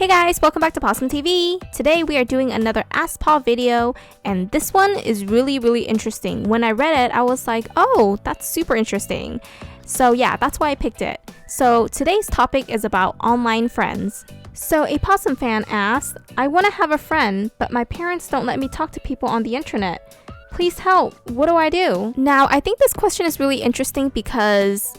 Hey guys, welcome back to PawesomeTV. Today we are doing another Ask Paw video, and this one is really interesting. When I read it, I was like, oh, that's super interesting. So yeah, that's why I picked it. So today's topic is about online friends. So a Pawesome fan asked, I want to have a friend, but my parents don't let me talk to people on the internet. Please help, what do I do? Now, I think this question is really interesting because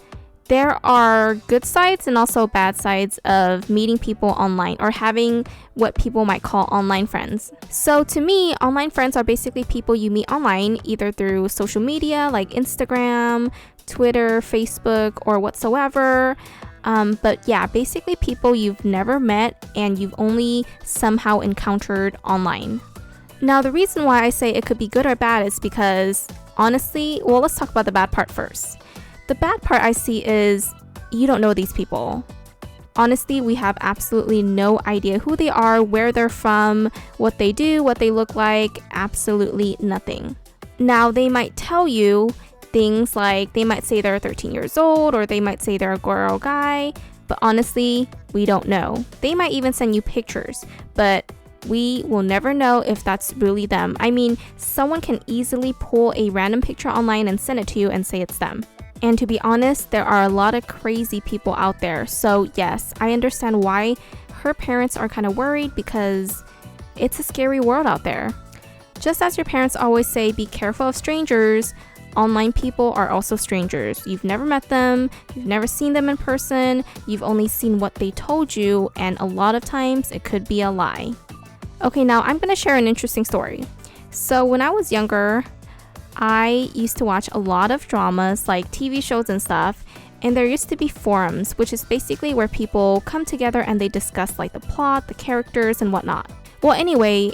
there are good sides and also bad sides of meeting people online or having what people might call online friends. So to me, online friends are basically people you meet online, either through social media like Instagram, Twitter, Facebook, or whatsoever. But yeah, basically people you've never met and you've only somehow encountered online. Now, the reason why I say it could be good or bad is because, honestly, well, let's talk about the bad part first. The bad part I see is you don't know these people. Honestly, we have absolutely no idea who they are, where they're from, what they do, what they look like, absolutely nothing. Now, they might tell you things like they might say they're 13 years old or they might say they're a girl or guy, but honestly, we don't know. They might even send you pictures, but we will never know if that's really them. I mean, someone can easily pull a random picture online and send it to you and say it's them. And to be honest, there are a lot of crazy people out there. So yes, I understand why her parents are kind of worried because it's a scary world out there. Just as your parents always say, be careful of strangers, online people are also strangers. You've never met them, you've never seen them in person, you've only seen what they told you, and a lot of times it could be a lie. Okay, now I'm gonna share an interesting story. So when I was younger, I used to watch a lot of dramas like TV shows and stuff, and there used to be forums, which is basically where people come together and they discuss like the plot, the characters, and whatnot. Well, anyway,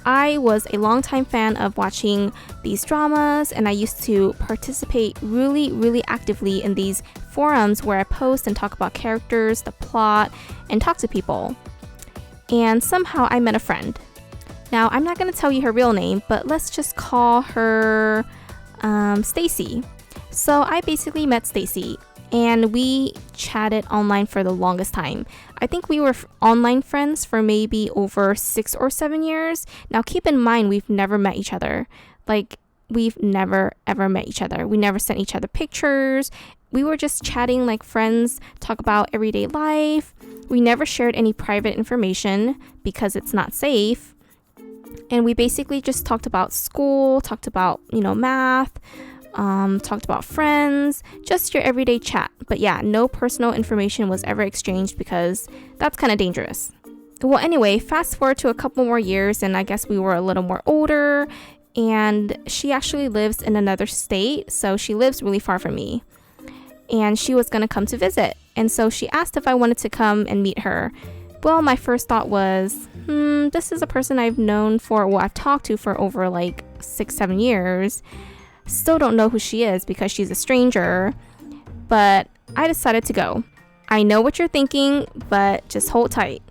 I was a longtime fan of watching these dramas, and I used to participate really actively in these forums where I post and talk about characters, the plot, and talk to people. And somehow I met a friend. Now, I'm not going to tell you her real name, but let's just call her Stacy. So I basically met Stacy and we chatted online for the longest time. I think we were online friends for maybe over 6 or 7 years. Now, keep in mind, we've never met each other. Like, we've never ever met each other. We never sent each other pictures. We were just chatting like friends, talk about everyday life. We never shared any private information because it's not safe. And we basically just talked about school, talked about, math, talked about friends, just your everyday chat. But yeah, no personal information was ever exchanged because that's kind of dangerous. Well, anyway, fast forward to a couple more years, and I guess we were a little more older, and she actually lives in another state, so she lives really far from me. And she was going to come to visit. And so she asked if I wanted to come and meet her. Well, my first thought was, this is a person I've known I've talked to for over like 6-7 years. Still don't know who she is because she's a stranger, but I decided to go. I know what you're thinking, but just hold tight.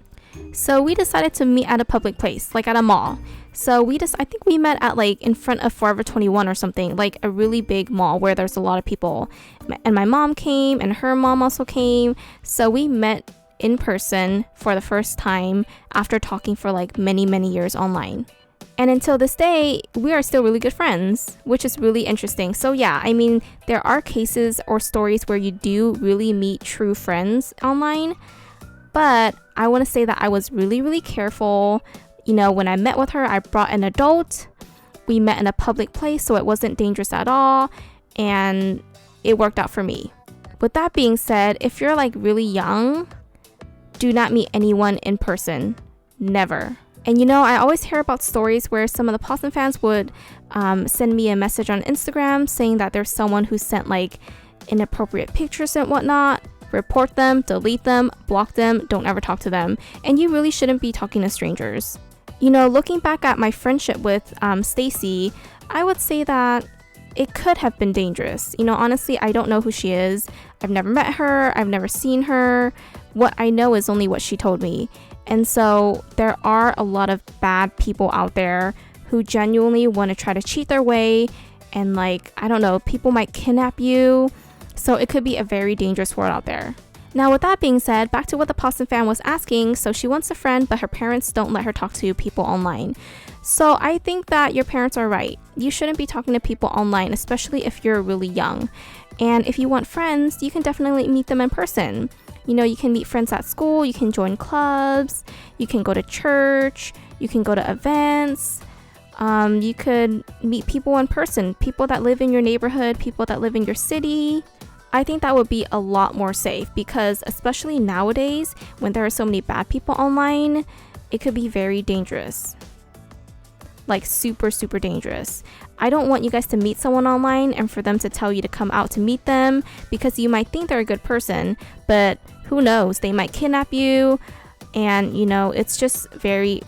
So we decided to meet at a public place, like at a mall. So I think we met at like in front of Forever 21 or something, like a really big mall where there's a lot of people. And my mom came and her mom also came. So we met in person for the first time after talking for like many years online. And until this day, we are still really good friends, which is really interesting. So yeah, I mean, there are cases or stories where you do really meet true friends online, but I want to say that I was really careful. When I met with her, I brought an adult. We met in a public place, so it wasn't dangerous at all, and it worked out for me. With that being said, if you're like really young, do not meet anyone in person. Never. And I always hear about stories where some of the Pawesome fans would send me a message on Instagram saying that there's someone who sent like inappropriate pictures and whatnot. Report them, delete them, block them, don't ever talk to them. And you really shouldn't be talking to strangers. Looking back at my friendship with Stacy, I would say that it could have been dangerous. Honestly, I don't know who she is. I've never met her. I've never seen her. What I know is only what she told me. And so there are a lot of bad people out there who genuinely want to try to cheat their way. And people might kidnap you. So it could be a very dangerous world out there. Now with that being said, back to what the Possum fan was asking. So she wants a friend, but her parents don't let her talk to people online. So I think that your parents are right. You shouldn't be talking to people online, especially if you're really young. And if you want friends, you can definitely meet them in person. You know, you can meet friends at school, you can join clubs, you can go to church, you can go to events. You could meet people in person, people that live in your neighborhood, people that live in your city. I think that would be a lot more safe because especially nowadays when there are so many bad people online, it could be very dangerous. Like super dangerous. I don't want you guys to meet someone online and for them to tell you to come out to meet them because you might think they're a good person, but who knows, they might kidnap you, and you know, it's just very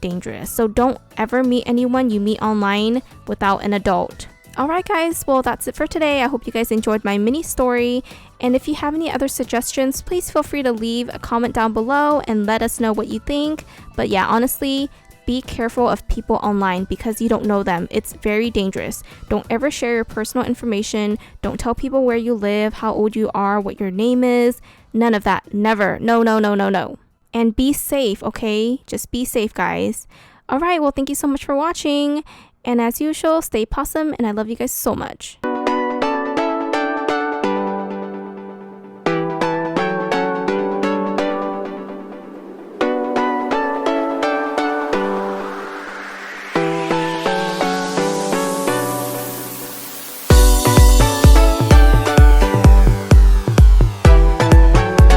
dangerous. So don't ever meet anyone you meet online without an adult. Alright guys, well that's it for today. I hope you guys enjoyed my mini story, and if you have any other suggestions, please feel free to leave a comment down below and let us know what you think. But yeah, honestly, be careful of people online because you don't know them. It's very dangerous. Don't ever share your personal information. Don't tell people where you live, how old you are, what your name is. None of that. Never. No. And be safe, okay? Just be safe, guys. Alright, well thank you so much for watching. And as usual, stay possum, and I love you guys so much.